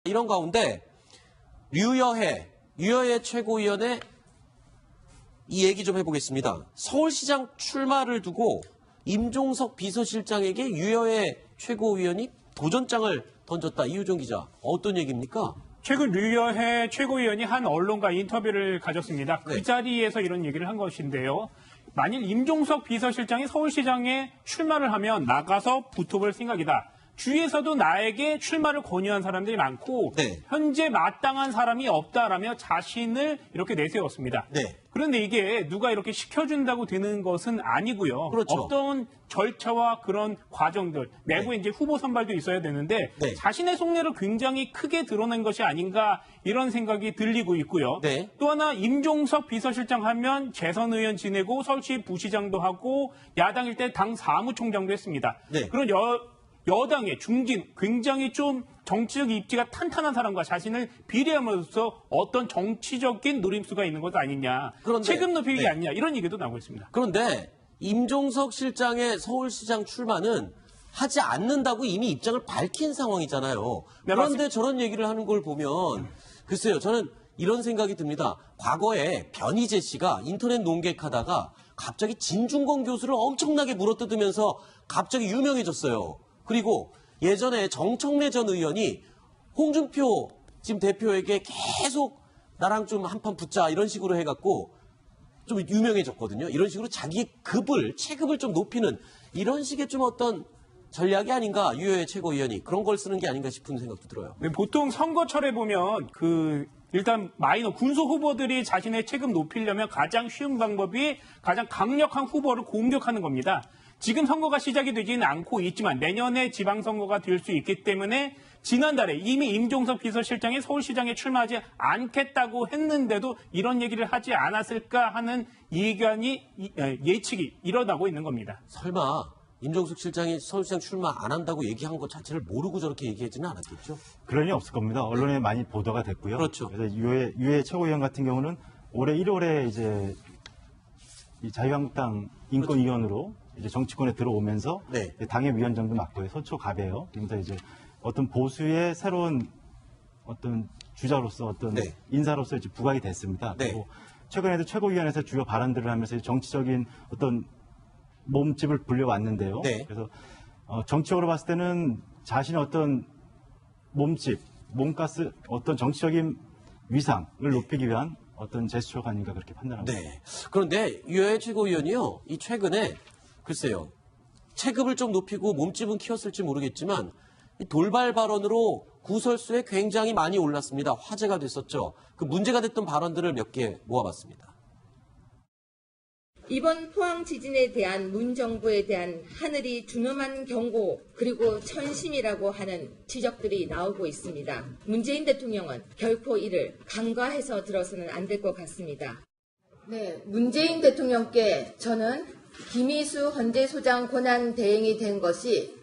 이런 가운데 유여해 최고위원의 이 얘기 좀 해보겠습니다. 서울시장 출마를 두고 임종석 비서실장에게 유여해 최고위원이 도전장을 던졌다. 이유정 기자, 어떤 얘기입니까? 최근 유여해 최고위원이 한 언론과 인터뷰를 가졌습니다. 그 네. 자리에서 이런 얘기를 한 것인데요. 만일 임종석 비서실장이 서울시장에 출마를 하면 나가서 붙어볼 생각이다. 주위에서도 나에게 출마를 권유한 사람들이 많고 네. 현재 마땅한 사람이 없다라며 자신을 이렇게 내세웠습니다. 네. 그런데 이게 누가 이렇게 시켜준다고 되는 것은 아니고요. 그렇죠. 어떤 절차와 그런 과정들, 내부에 이제 후보 선발도 있어야 되는데 네. 자신의 속내를 굉장히 크게 드러낸 것이 아닌가 이런 생각이 들리고 있고요. 네. 또 하나 임종석 비서실장 하면 재선 의원 지내고 서울시 부시장도 하고 야당일 때 당 사무총장도 했습니다. 네. 그런 여당의 중진, 굉장히 좀 정치적 입지가 탄탄한 사람과 자신을 비례하면서 어떤 정치적인 노림수가 있는 것 아니냐. 그런데, 책임 높이기 네. 아니냐. 이런 얘기도 나오고 있습니다. 그런데 임종석 실장의 서울시장 출마는 하지 않는다고 이미 입장을 밝힌 상황이잖아요. 네, 그런데 맞습니다. 저런 얘기를 하는 걸 보면 글쎄요, 저는 이런 생각이 듭니다. 과거에 변희재 씨가 인터넷 논객하다가 갑자기 진중권 교수를 엄청나게 물어뜯으면서 갑자기 유명해졌어요. 그리고 예전에 정청래 전 의원이 홍준표 지금 대표에게 계속 나랑 좀 한판 붙자 이런 식으로 해갖고 좀 유명해졌거든요. 이런 식으로 자기 체급을 좀 높이는 이런 식의 좀 어떤 전략이 아닌가, 유여해 최고위원이 그런 걸 쓰는 게 아닌가 싶은 생각도 들어요. 네, 보통 선거철에 보면 일단 마이너 군소 후보들이 자신의 책임 높이려면 가장 쉬운 방법이 가장 강력한 후보를 공격하는 겁니다. 지금 선거가 시작이 되지는 않고 있지만 내년에 지방선거가 될 수 있기 때문에 지난달에 이미 임종석 비서실장이 서울시장에 출마하지 않겠다고 했는데도 이런 얘기를 하지 않았을까 하는 예측이 일어나고 있는 겁니다. 설마 임종석 실장이 서울시장 출마 안 한다고 얘기한 것 자체를 모르고 저렇게 얘기하지는 않았겠죠? 그럴 리 없을 겁니다. 언론에 많이 보도가 됐고요. 그렇죠. 그래서 유해 최고위원 같은 경우는 올해 1월에 이제 이 자유한국당 인권위원으로 이제 정치권에 들어오면서 네. 당의 위원장도 맡고요. 서초갑이에요. 그러면서 이제 어떤 보수의 새로운 어떤 주자로서 어떤 네. 인사로서 이제 부각이 됐습니다. 네. 그리고 최근에도 최고위원회에서 주요 발언들을 하면서 정치적인 어떤 몸집을 불려왔는데요. 네. 그래서 정치적으로 봤을 때는 자신의 어떤 몸집, 몸가스, 어떤 정치적인 위상을 높이기 위한 어떤 제스처가 아닌가 그렇게 판단합니다. 네. 그런데 유여해 최고위원이요, 이 최근에 글쎄요, 체급을 좀 높이고 몸집은 키웠을지 모르겠지만 이 돌발 발언으로 구설수에 굉장히 많이 올랐습니다. 화제가 됐었죠. 그 문제가 됐던 발언들을 몇 개 모아봤습니다. 이번 포항 지진에 대한 문 정부에 대한 하늘이 준엄한 경고 그리고 천심이라고 하는 지적들이 나오고 있습니다. 문재인 대통령은 결코 이를 간과해서 들어서는 안 될 것 같습니다. 네, 문재인 대통령께 저는 김희수 헌재소장 권한 대행이 된 것이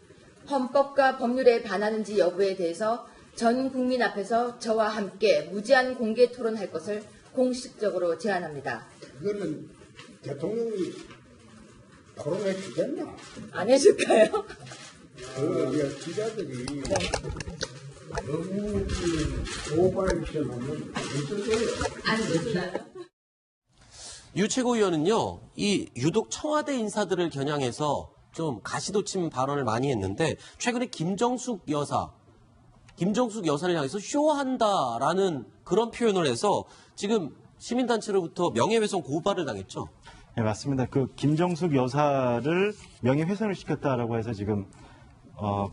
헌법과 법률에 반하는지 여부에 대해서 전 국민 앞에서 저와 함께 무제한 공개 토론할 것을 공식적으로 제안합니다. 그거는 대통령이 토론해 주겠나? 안 해줄까요? 그 기자들이 너무 오버액션하면 문제돼요. 안 해줄까요? 유 최고위원은요, 이 유독 청와대 인사들을 겨냥해서 좀 가시돋친 발언을 많이 했는데 최근에 김정숙 여사를 향해서 쇼한다라는 그런 표현을 해서 지금 시민단체로부터 명예훼손 고발을 당했죠. 네, 맞습니다. 그 김정숙 여사를 명예훼손을 시켰다라고 해서 지금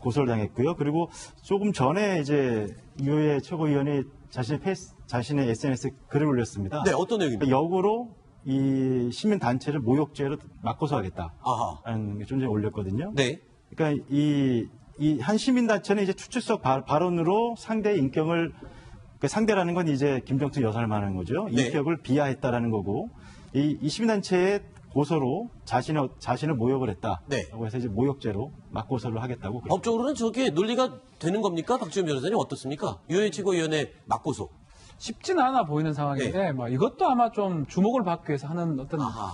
고소를 당했고요. 그리고 조금 전에 이제 유해 최고위원이 자신의 SNS에 글을 올렸습니다. 네, 어떤 내용입니까? 역으로 이 시민단체를 모욕죄로 맞고소하겠다라는 아하. 게 좀 전에 올렸거든요. 네. 그러니까 이 한 시민단체는 이제 추측성 발언으로 상대의 인격을, 그러니까 상대라는 건 이제 김정숙 여사를 말하는 거죠. 네. 인격을 비하했다라는 거고, 이 시민단체의 고소로 자신을 모욕을 했다라고 네. 해서 이제 모욕죄로 맞고소를 하겠다고. 법적으로는 저게 논리가 되는 겁니까? 박지원 변호사님 어떻습니까? 유해 최고위원의 맞고소. 쉽지는 않아 보이는 상황인데 네. 뭐 이것도 아마 좀 주목을 받기 위해서 하는 어떤 아하.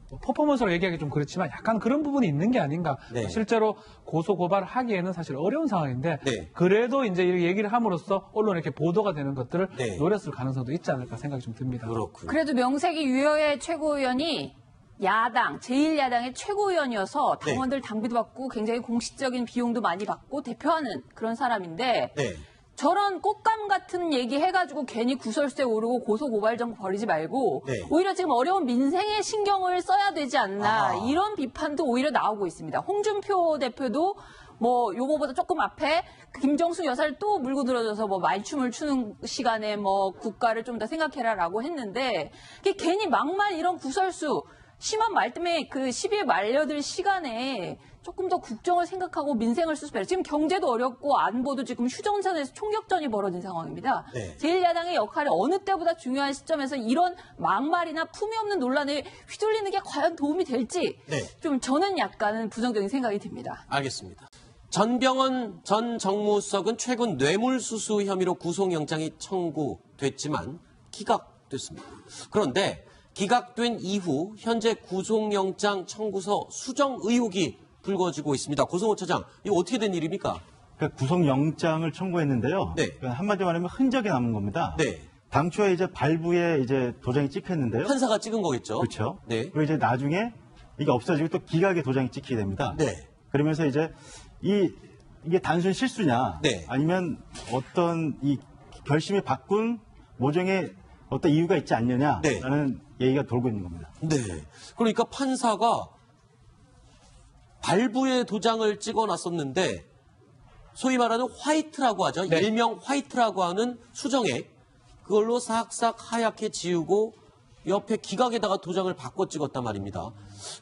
뭐 퍼포먼스로 얘기하기 좀 그렇지만 약간 그런 부분이 있는 게 아닌가. 네. 실제로 고소 고발하기에는 사실 어려운 상황인데 네. 그래도 이제 이렇게 얘기를 함으로써 언론에 이렇게 보도가 되는 것들을 네. 노렸을 가능성도 있지 않을까 생각이 좀 듭니다. 그렇군요. 그래도 명색이 유효의 최고위원이 야당, 제1야당의 최고위원이어서 당원들 당비도 받고 굉장히 공식적인 비용도 많이 받고 대표하는 그런 사람인데 네. 저런 꽃감 같은 얘기 해가지고 괜히 구설수에 오르고 고소고발정 벌이지 말고 네. 오히려 지금 어려운 민생에 신경을 써야 되지 않나 아하. 이런 비판도 오히려 나오고 있습니다. 홍준표 대표도 뭐 요거보다 조금 앞에 김정숙 여사를 또 물고 들어줘서 뭐 말춤을 추는 시간에 뭐 국가를 좀 더 생각해라라고 했는데 이게 괜히 막말 이런 구설수 심한 말 때문에 그 10일 말려들 시간에 조금 더 국정을 생각하고 민생을 수습해라. 지금 경제도 어렵고 안보도 지금 휴전선에서 총격전이 벌어진 상황입니다. 네. 제1야당의 역할이 어느 때보다 중요한 시점에서 이런 막말이나 품위 없는 논란에 휘둘리는 게 과연 도움이 될지 네. 좀 저는 약간은 부정적인 생각이 듭니다. 알겠습니다. 전병헌 전 정무수석은 최근 뇌물수수 혐의로 구속영장이 청구됐지만 기각됐습니다. 그런데 기각된 이후 현재 구속영장 청구서 수정 의혹이 불거지고 있습니다. 고성호 차장, 이거 어떻게 된 일입니까? 그러니까 구속영장을 청구했는데요. 네. 그러니까 한마디로 말하면 흔적이 남은 겁니다. 네. 당초에 이제 발부에 이제 도장이 찍혔는데요. 판사가 찍은 거겠죠? 그렇죠. 네. 그리고 이제 나중에 이게 없어지고 또 기각에 도장이 찍히게 됩니다. 네. 그러면서 이제 이게 단순 실수냐, 네. 아니면 어떤 이 결심이 바꾼 모종의 어떤 이유가 있지 않느냐라는 얘기가 돌고 있는 겁니다. 네. 그러니까 판사가 발부에 도장을 찍어놨었는데 소위 말하는 화이트라고 하죠. 네. 일명 화이트라고 하는 수정액 그걸로 싹싹 하얗게 지우고 옆에 기각에다가 도장을 바꿔 찍었단 말입니다.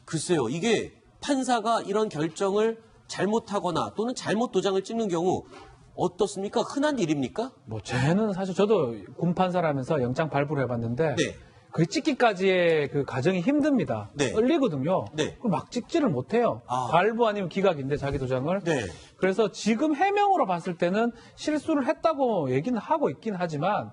글쎄요. 이게 판사가 이런 결정을 잘못하거나 또는 잘못 도장을 찍는 경우 어떻습니까? 흔한 일입니까? 뭐 쟤는 사실 저도 군판사라면서 영장 발부를 해봤는데 네. 그 찍기까지의 그 과정이 힘듭니다. 네. 떨리거든요. 네. 그걸 막 찍지를 못해요. 아. 발부 아니면 기각인데 자기 도장을. 네. 그래서 지금 해명으로 봤을 때는 실수를 했다고 얘기는 하고 있긴 하지만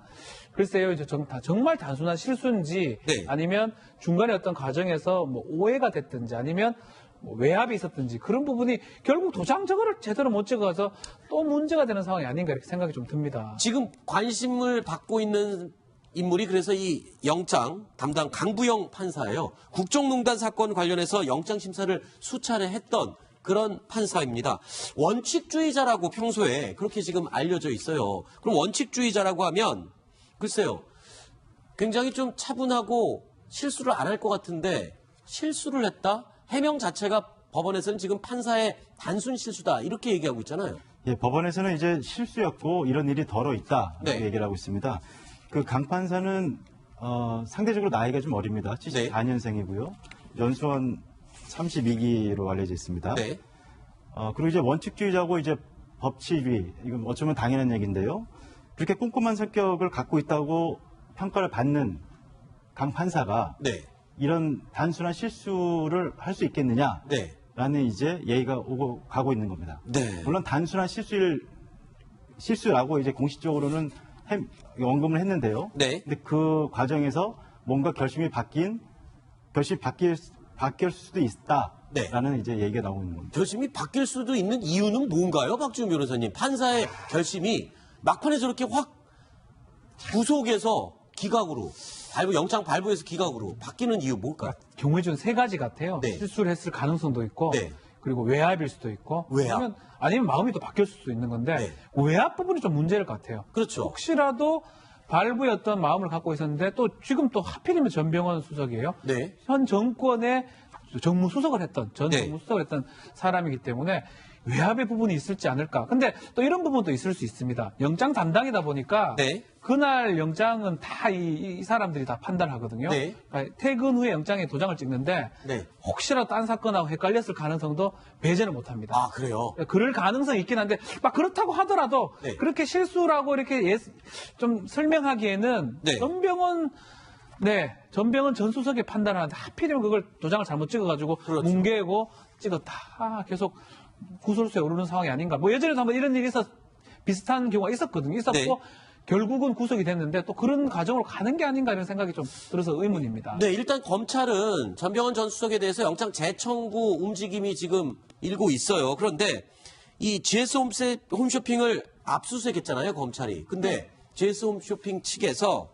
글쎄요, 이제 정말 단순한 실수인지 네. 아니면 중간에 어떤 과정에서 뭐 오해가 됐든지 아니면 뭐 외압이 있었든지 그런 부분이 결국 도장 저거를 제대로 못 찍어서 또 문제가 되는 상황이 아닌가 이렇게 생각이 좀 듭니다. 지금 관심을 받고 있는 인물이 그래서 이 영장 담당 강부영 판사예요. 국정농단 사건 관련해서 영장 심사를 수차례 했던 그런 판사입니다. 원칙주의자라고 평소에 그렇게 지금 알려져 있어요. 그럼 원칙주의자라고 하면 글쎄요. 굉장히 좀 차분하고 실수를 안 할 것 같은데 실수를 했다? 해명 자체가 법원에서는 지금 판사의 단순 실수다 이렇게 얘기하고 있잖아요. 예, 법원에서는 이제 실수였고 이런 일이 덜어 있다라고 네. 얘기를 하고 있습니다. 그 강 판사는 상대적으로 나이가 좀 어립니다. 74년생이고요. 연수원 32기로 알려져 있습니다. 네. 그리고 이제 원칙주의자고 이제 법치주의, 이건 어쩌면 당연한 얘기인데요. 그렇게 꼼꼼한 성격을 갖고 있다고 평가를 받는 강 판사가 네. 이런 단순한 실수를 할 수 있겠느냐? 네. 라는 이제 얘기가 오고 가고 있는 겁니다. 네. 물론 단순한 실수라고 이제 공식적으로는 언급을 했는데요. 네. 근데 그 과정에서 뭔가 결심이 바뀔 수도 있다라는 네. 이제 얘기가 나오고 있는 겁니다. 결심이 바뀔 수도 있는 이유는 뭔가요, 박지훈 변호사님? 판사의 결심이 막판에 저렇게 확 구속에서 기각으로 영장 발부에서 기각으로 바뀌는 이유 뭘까요? 경우의 준 세 가지 같아요. 네. 실수를 했을 가능성도 있고, 네. 그리고 외압일 수도 있고, 외압. 아니면 마음이 또 바뀔 수도 있는 건데, 네. 외압 부분이 좀 문제일 것 같아요. 그렇죠. 혹시라도 발부의 어떤 마음을 갖고 있었는데, 또 지금 또 하필이면 전병헌 수석이에요. 네. 현 정권의 정무수석을 했던, 전 네. 정무수석을 했던 사람이기 때문에, 외압의 부분이 있을지 않을까. 근데 또 이런 부분도 있을 수 있습니다. 영장 담당이다 보니까 네. 그날 영장은 다 이 사람들이 다 판단하거든요. 네. 그러니까 퇴근 후에 영장에 도장을 찍는데 네. 혹시라도 딴 사건하고 헷갈렸을 가능성도 배제는 못합니다. 아, 그래요? 그럴 가능성이 있긴 한데 막 그렇다고 하더라도 네. 그렇게 실수라고 이렇게 좀 설명하기에는 네. 전병헌 전 수석이 판단하는데 하필이면 그걸 도장을 잘못 찍어가지고 그렇죠. 뭉개고 찍었다. 계속 구설수에 오르는 상황이 아닌가. 뭐 예전에도 한번 이런 일이 비슷한 경우가 있었거든요. 있었고 네. 결국은 구속이 됐는데 또 그런 과정으로 가는 게 아닌가 이런 생각이 좀 들어서 의문입니다. 네, 일단 검찰은 전병헌 전 수석에 대해서 영장 재청구 움직임이 지금 일고 있어요. 그런데 이 GS 홈쇼핑을 압수수색했잖아요, 검찰이. 근데 GS 홈쇼핑 측에서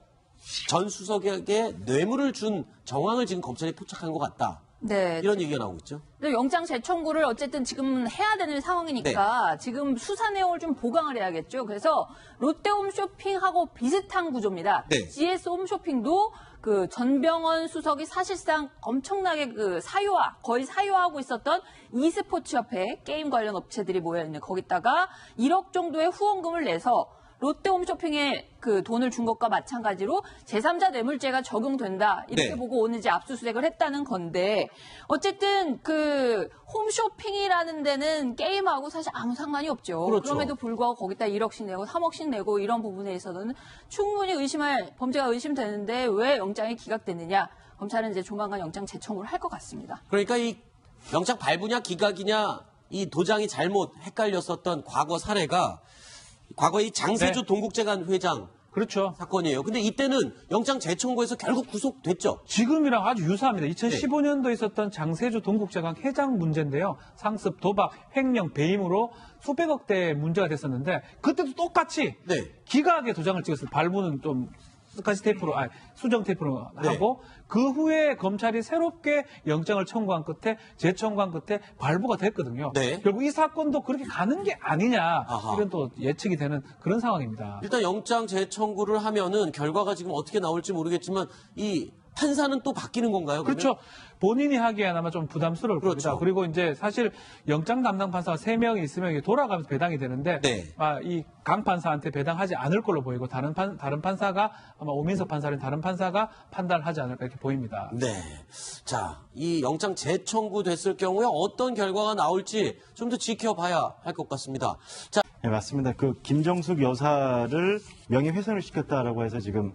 전 수석에게 뇌물을 준 정황을 지금 검찰이 포착한 것 같다. 네. 이런 얘기가 나오고 있죠. 근데 영장 재청구를 어쨌든 지금 해야 되는 상황이니까 지금 수사 내용을 좀 보강을 해야겠죠. 그래서 롯데홈쇼핑하고 비슷한 구조입니다. 네. GS 홈쇼핑도 그 전병헌 수석이 사실상 엄청나게 그 거의 사유화하고 있었던 e스포츠 협회 게임 관련 업체들이 모여있는 거기다가 1억 정도의 후원금을 내서 롯데홈쇼핑에 그 돈을 준 것과 마찬가지로 제3자 뇌물죄가 적용된다 이렇게 네. 보고 오늘 이제 압수수색을 했다는 건데 어쨌든 그 홈쇼핑이라는 데는 게임하고 사실 아무 상관이 없죠. 그렇죠. 그럼에도 불구하고 거기다 1억씩 내고 3억씩 내고 이런 부분에 있어서는 충분히 범죄가 의심되는데 왜 영장이 기각됐느냐? 검찰은 이제 조만간 영장 재청구를 할 것 같습니다. 그러니까 이 영장 발부냐 기각이냐 이 도장이 잘못 헷갈렸었던 과거 사례가 과거 이 장세주 네. 동국제관 회장 그렇죠. 사건이에요. 근데 이때는 영장 재청구에서 결국 구속됐죠. 지금이랑 아주 유사합니다. 2015년도에 있었던 장세주 동국제강 회장 문제인데요. 상습, 도박, 횡령, 배임으로 수백억대 문제가 됐었는데 그때도 똑같이 네. 기각의 도장을 찍었어요. 발부는 좀 스카치 테이프로, 수정 테이프로 하고 그 후에 검찰이 새롭게 영장을 청구한 끝에 재청구한 끝에 발부가 됐거든요. 네. 결국 이 사건도 그렇게 가는 게 아니냐 아하. 이런 또 예측이 되는 그런 상황입니다. 일단 영장 재청구를 하면은 결과가 지금 어떻게 나올지 모르겠지만 이 판사는 또 바뀌는 건가요? 그러면? 그렇죠. 본인이 하기에는 아마 좀 부담스러울 그렇죠. 겁니다. 그리고 이제 사실 영장 담당 판사가 3명이 있으면 이게 돌아가면서 배당이 되는데 네. 이 강 판사한테 배당하지 않을 걸로 보이고 다른 판사가 아마 오민석 판사는 다른 판사가 판단을 하지 않을까 이렇게 보입니다. 네. 자, 이 영장 재청구 됐을 경우에 어떤 결과가 나올지 좀 더 지켜봐야 할 것 같습니다. 자, 네, 맞습니다. 그 김정숙 여사를 명예훼손을 시켰다라고 해서 지금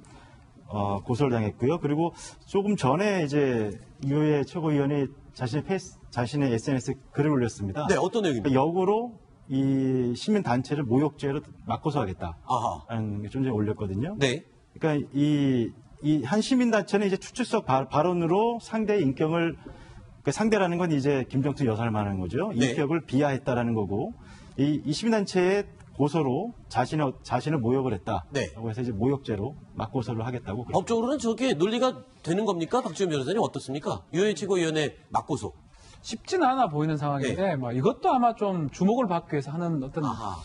고소를 당했고요. 그리고 조금 전에 이제 유해 최고위원이 자신의 SNS에 글을 올렸습니다. 네, 어떤 내용입니까? 역으로 이 시민단체를 모욕죄로 맞고소하겠다라는 아하. 게 좀 전에 올렸거든요. 네. 그러니까 이 한 시민단체는 이제 추측성 발언으로 상대의 인격을, 그러니까 상대라는 건 이제 김정숙 여사를 말하는 거죠. 네. 인격을 비하했다라는 거고, 이 시민단체의 고소로 자신을 모욕을 했다라고 네. 해서 이제 모욕죄로 맞고소를 하겠다고. 그랬습니다. 법적으로는 저게 논리가 되는 겁니까? 박지원 변호사님 어떻습니까? 유해 최고위원회 맞고소. 쉽지는 않아 보이는 상황인데 뭐 이것도 아마 좀 주목을 받기 위해서 하는 어떤 아하.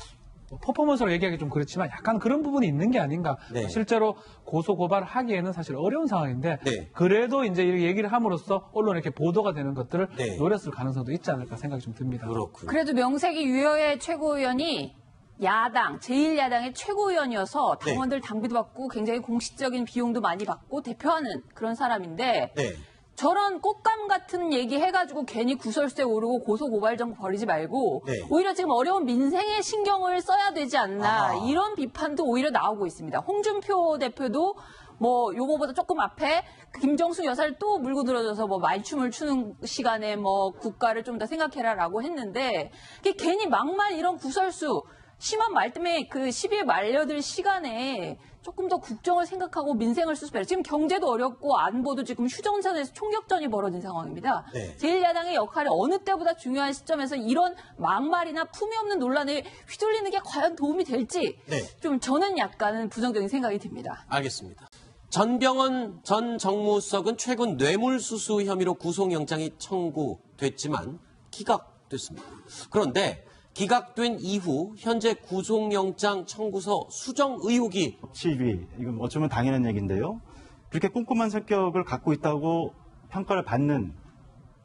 퍼포먼스로 얘기하기 좀 그렇지만 약간 그런 부분이 있는 게 아닌가. 네. 실제로 고소 고발을 하기에는 사실 어려운 상황인데 네. 그래도 이제 이렇게 얘기를 함으로써 언론에 이렇게 보도가 되는 것들을 네. 노렸을 가능성도 있지 않을까 생각이 좀 듭니다. 그렇군요. 그래도 명색이 유효의 최고위원이 제1야당의 최고위원이어서 당원들 당비도 받고 굉장히 공식적인 비용도 많이 받고 대표하는 그런 사람인데 네. 저런 꽃감 같은 얘기 해가지고 괜히 구설수에 오르고 고소고발정 벌이지 말고 네. 오히려 지금 어려운 민생에 신경을 써야 되지 않나 아하. 이런 비판도 오히려 나오고 있습니다. 홍준표 대표도 뭐 요거보다 조금 앞에 김정숙 여사를 또 물고 들어줘서 뭐 말춤을 추는 시간에 뭐 국가를 좀 더 생각해라라고 했는데 그게 괜히 막말 이런 구설수 심한 말 때문에 그 시비에 말려들 시간에 조금 더 국정을 생각하고 민생을 수습해라. 지금 경제도 어렵고 안보도 지금 휴전선에서 총격전이 벌어진 상황입니다. 네. 제1야당의 역할이 어느 때보다 중요한 시점에서 이런 막말이나 품위 없는 논란에 휘둘리는 게 과연 도움이 될지 네. 좀 저는 약간은 부정적인 생각이 듭니다. 알겠습니다. 전병헌 전 정무수석은 최근 뇌물수수 혐의로 구속영장이 청구됐지만 기각됐습니다. 그런데 기각된 이후 현재 구속영장 청구서 수정 의혹이 시위, 이건 어쩌면 당연한 얘기인데요. 그렇게 꼼꼼한 성격을 갖고 있다고 평가를 받는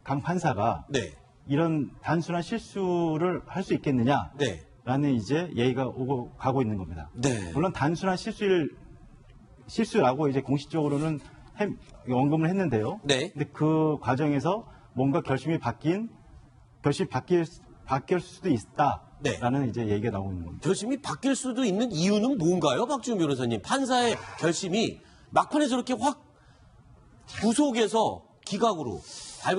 강 판사가 네. 이런 단순한 실수를 할 수 있겠느냐? 네. 라는 이제 예의가 오고 가고 있는 겁니다. 네. 물론 단순한 실수라고 이제 공식적으로는 언급을 했는데요. 네. 근데 그 과정에서 뭔가 결심이 바뀔 수도 있다라는 네. 이제 얘기가 나오고 있는 겁니다. 결심이 바뀔 수도 있는 이유는 뭔가요, 박지훈 변호사님? 판사의 결심이 막판에 저렇게 확 구속에서 기각으로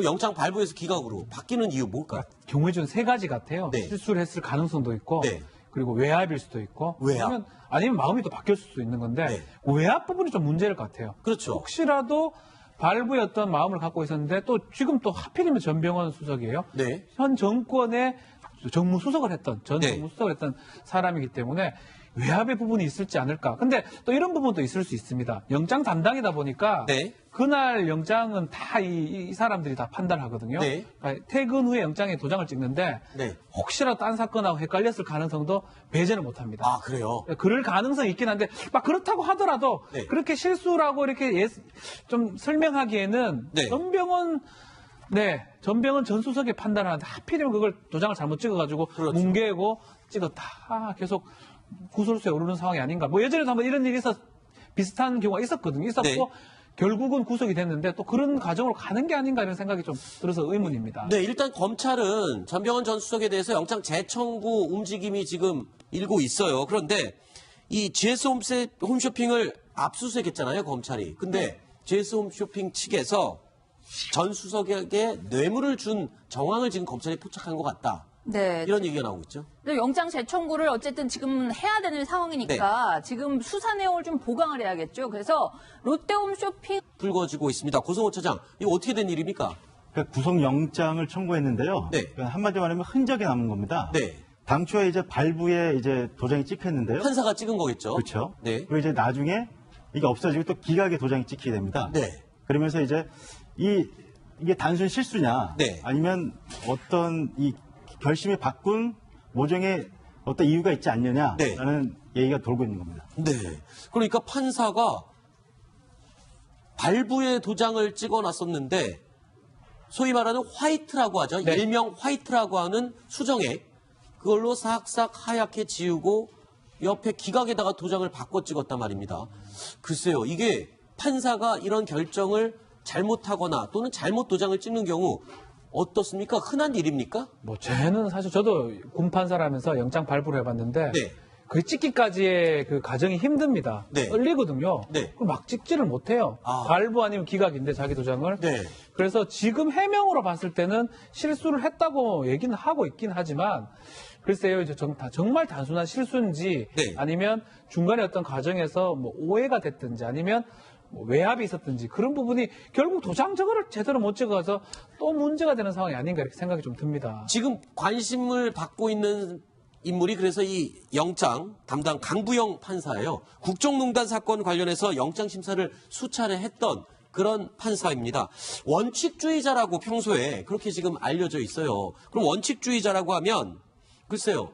영장 발부에서 기각으로 바뀌는 이유 뭘까요? 경우에 좀 3가지 같아요. 네. 실수를 했을 가능성도 있고 네. 그리고 외압일 수도 있고 외압. 그러면 아니면 마음이 또 바뀔 수도 있는 건데 네. 외압 부분이 좀 문제일 것 같아요. 그렇죠. 혹시라도 발부의 어떤 마음을 갖고 있었는데 또 지금 또 하필이면 전병헌 수석이에요. 네. 현 정권의 정무수석을 했던 전 네. 정무수석을 했던 사람이기 때문에 외압의 부분이 있을지 않을까. 근데 또 이런 부분도 있을 수 있습니다. 영장 담당이다 보니까 네. 그날 영장은 다 이 사람들이 다 판단하거든요. 네. 그러니까 퇴근 후에 영장에 도장을 찍는데 네. 혹시라도 딴 사건하고 헷갈렸을 가능성도 배제는 못합니다. 아, 그래요? 그럴 가능성이 있긴 한데 막 그렇다고 하더라도 네. 그렇게 실수라고 이렇게 좀 설명하기에는 네. 전병헌 전 수석이 판단하는데 하필이면 그걸 도장을 잘못 찍어가지고 그렇죠. 뭉개고 찍었다. 계속 구설수에 오르는 상황이 아닌가. 뭐 예전에도 한번 이런 일이 비슷한 경우가 있었거든요. 있었고 네. 결국은 구속이 됐는데 또 그런 과정으로 가는 게 아닌가 이런 생각이 좀 들어서 의문입니다. 네, 일단 검찰은 전병헌 전 수석에 대해서 영장 재청구 움직임이 지금 일고 있어요. 그런데 이 GS 홈쇼핑을 압수수색했잖아요, 검찰이. 근데 GS 홈쇼핑 측에서 전 수석에게 뇌물을 준 정황을 지금 검찰이 포착한 것 같다. 네. 이런 얘기가 나오고 있죠. 근데 영장 재청구를 어쨌든 지금 해야 되는 상황이니까 지금 수사 내용을 좀 보강을 해야겠죠. 그래서 롯데홈쇼핑 불거지고 있습니다. 고성호 차장, 이거 어떻게 된 일입니까? 그러니까 구속영장을 청구했는데요. 네. 그러니까 한마디로 말하면 흔적이 남은 겁니다. 네. 당초에 이제 발부에 이제 도장이 찍혔는데요. 판사가 찍은 거겠죠. 그렇죠. 네. 그리고 이제 나중에 이게 없어지고 또 기각에 도장이 찍히게 됩니다. 네. 그러면서 이제 이게 단순 실수냐, 네. 아니면 어떤 이 결심을 바꾼 모종의 어떤 이유가 있지 않느냐라는 얘기가 돌고 있는 겁니다. 네. 그러니까 판사가 발부에 도장을 찍어놨었는데 소위 말하는 화이트라고 하죠. 네. 일명 화이트라고 하는 수정액 그걸로 싹싹 하얗게 지우고 옆에 기각에다가 도장을 바꿔 찍었단 말입니다. 글쎄요. 이게 판사가 이런 결정을 잘못하거나 또는 잘못 도장을 찍는 경우 어떻습니까? 흔한 일입니까? 뭐 쟤는 사실 저도 군판사라면서 영장 발부를 해봤는데 네. 그 찍기까지의 그 과정이 힘듭니다. 네. 떨리거든요. 네. 그걸 막 찍지를 못해요. 아. 발부 아니면 기각인데 자기 도장을. 네. 그래서 지금 해명으로 봤을 때는 실수를 했다고 얘기는 하고 있긴 하지만 글쎄요, 이제 정말 단순한 실수인지 네. 아니면 중간에 어떤 과정에서 뭐 오해가 됐든지 아니면 뭐 외압이 있었든지 그런 부분이 결국 도장 저거를 제대로 못 찍어서 또 문제가 되는 상황이 아닌가 이렇게 생각이 좀 듭니다. 지금 관심을 받고 있는 인물이 그래서 이 영장 담당 강부영 판사예요. 국정농단 사건 관련해서 영장 심사를 수차례 했던 그런 판사입니다. 원칙주의자라고 평소에 그렇게 지금 알려져 있어요. 그럼 원칙주의자라고 하면 글쎄요.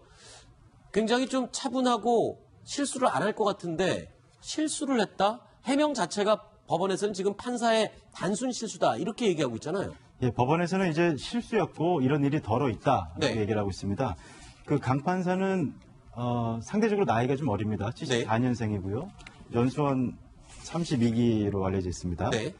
굉장히 좀 차분하고 실수를 안 할 것 같은데 실수를 했다? 해명 자체가 법원에서는 지금 판사의 단순 실수다 이렇게 얘기하고 있잖아요. 예, 법원에서는 이제 실수였고 이런 일이 덜어 있다 이렇게 네. 얘기를 하고 있습니다. 그 강 판사는 상대적으로 나이가 좀 어립니다. 74년생이고요. 연수원 32기로 알려져 있습니다. 네.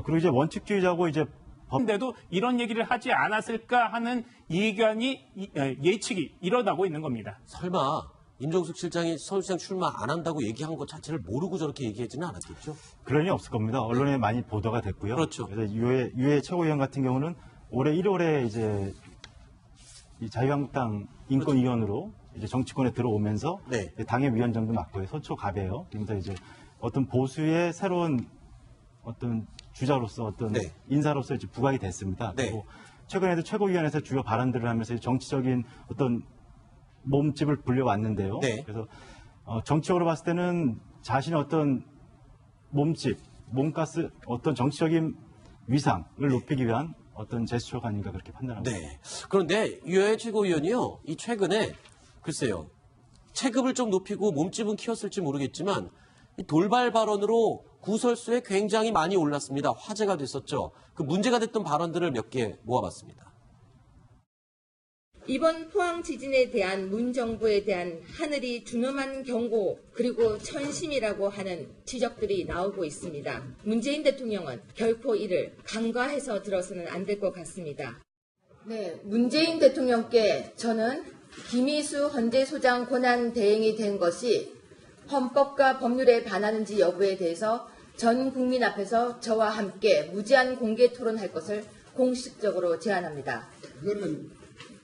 그리고 이제 원칙주의자고 이제 근데도 이런 얘기를 하지 않았을까 하는 예측이 일어나고 있는 겁니다. 설마 임종숙 실장이 서울시장 출마 안 한다고 얘기한 것 자체를 모르고 저렇게 얘기하지는 않았겠죠? 그런 일이 없을 겁니다. 언론에 많이 보도가 됐고요. 그렇죠. 그래서 유해 최고위원 같은 경우는 올해 1월에 이제 이 자유한국당 인권위원으로 이제 정치권에 들어오면서 네. 당의 위원장도 맡고요. 서초갑이에요. 그러면서 이제 어떤 보수의 새로운 어떤 주자로서 어떤 네. 인사로서 이제 부각이 됐습니다. 네. 그리고 최근에도 최고위원회에서 주요 발언들을 하면서 정치적인 어떤 몸집을 불려왔는데요. 네. 그래서 정치적으로 봤을 때는 자신의 어떤 몸집, 몸가스, 어떤 정치적인 위상을 높이기 위한 어떤 제스처가 아닌가 그렇게 판단합니다. 네. 그런데 유해 최고위원이요, 이 최근에 글쎄요, 체급을 좀 높이고 몸집은 키웠을지 모르겠지만 이 돌발 발언으로 구설수에 굉장히 많이 올랐습니다. 화제가 됐었죠. 그 문제가 됐던 발언들을 몇 개 모아봤습니다. 이번 포항 지진에 대한 문 정부에 대한 하늘이 준엄한 경고 그리고 천심이라고 하는 지적들이 나오고 있습니다. 문재인 대통령은 결코 이를 간과해서 들어서는 안 될 것 같습니다. 네, 문재인 대통령께 저는 김희수 헌재소장 권한 대행이 된 것이 헌법과 법률에 반하는지 여부에 대해서 전 국민 앞에서 저와 함께 무제한 공개 토론할 것을 공식적으로 제안합니다. 그거는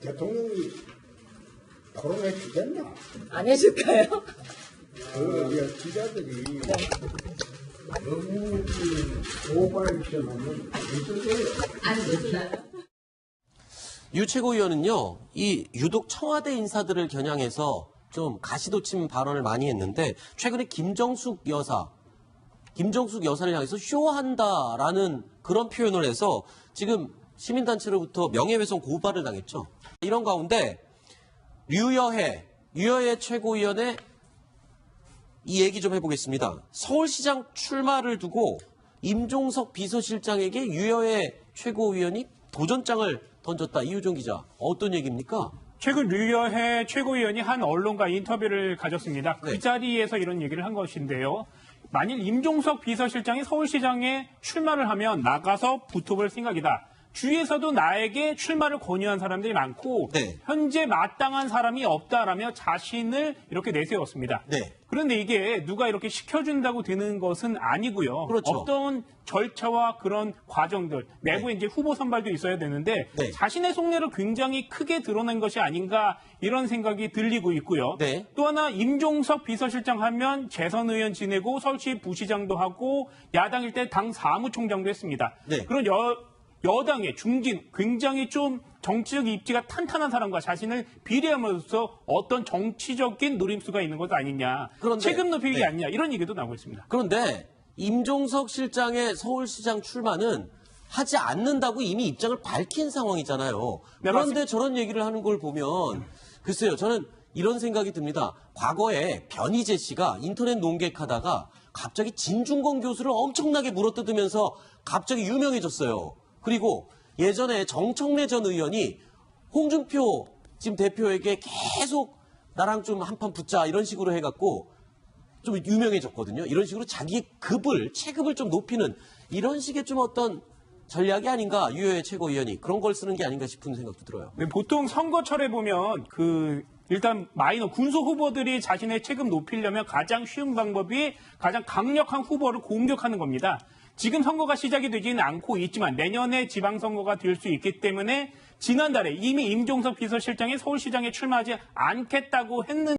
대통령이 토론해 주겠나? 안 해줄까요? 그 기자들이 너무 오버액션하면 문제돼요. 유 최고위원은요, 이 유독 청와대 인사들을 겨냥해서 좀 가시돋침 발언을 많이 했는데, 최근에 김정숙 여사를 향해서 쇼한다라는 그런 표현을 해서 지금 시민단체로부터 명예훼손 고발을 당했죠. 이런 가운데 유여해 최고위원의 이 얘기 좀 해보겠습니다. 서울시장 출마를 두고 임종석 비서실장에게 유여해 최고위원이 도전장을 던졌다. 이유정 기자, 어떤 얘기입니까? 최근 류여해 최고위원이 한 언론과 인터뷰를 가졌습니다. 그 네. 자리에서 이런 얘기를 한 것인데요. 만일 임종석 비서실장이 서울시장에 출마를 하면 나가서 붙어볼 생각이다. 주위에서도 나에게 출마를 권유한 사람들이 많고 네. 현재 마땅한 사람이 없다라며 자신을 이렇게 내세웠습니다. 네. 그런데 이게 누가 이렇게 시켜준다고 되는 것은 아니고요. 그렇죠. 어떤 절차와 그런 과정들, 내부에 이제 후보 선발도 있어야 되는데 네. 자신의 속내를 굉장히 크게 드러낸 것이 아닌가 이런 생각이 들리고 있고요. 네. 또 하나 임종석 비서실장 하면 재선 의원 지내고 서울시 부시장도 하고 야당일 때 당 사무총장도 했습니다. 네. 그런 여당의 중진, 굉장히 좀 정치적 입지가 탄탄한 사람과 자신을 비례함으로써 어떤 정치적인 노림수가 있는 것 아니냐. 그런데, 책임 높이기 네. 아니냐. 이런 얘기도 나오고 있습니다. 그런데 임종석 실장의 서울시장 출마는 하지 않는다고 이미 입장을 밝힌 상황이잖아요. 네, 그런데 맞습니다. 저런 얘기를 하는 걸 보면 글쎄요, 저는 이런 생각이 듭니다. 과거에 변희재 씨가 인터넷 논객하다가 갑자기 진중권 교수를 엄청나게 물어뜯으면서 갑자기 유명해졌어요. 그리고 예전에 정청래 전 의원이 홍준표 지금 대표에게 계속 나랑 좀 한판 붙자 이런 식으로 해갖고 좀 유명해졌거든요. 이런 식으로 자기의 체급을 좀 높이는 이런 식의 좀 어떤 전략이 아닌가, 유여해 최고위원이 그런 걸 쓰는 게 아닌가 싶은 생각도 들어요. 네, 보통 선거철에 보면 일단 마이너 군소 후보들이 자신의 체급 높이려면 가장 쉬운 방법이 가장 강력한 후보를 공격하는 겁니다. 지금 선거가 시작이 되지는 않고 있지만 내년에 지방선거가 될 수 있기 때문에 지난달에 이미 임종석 비서실장이 서울시장에 출마하지 않겠다고 했는데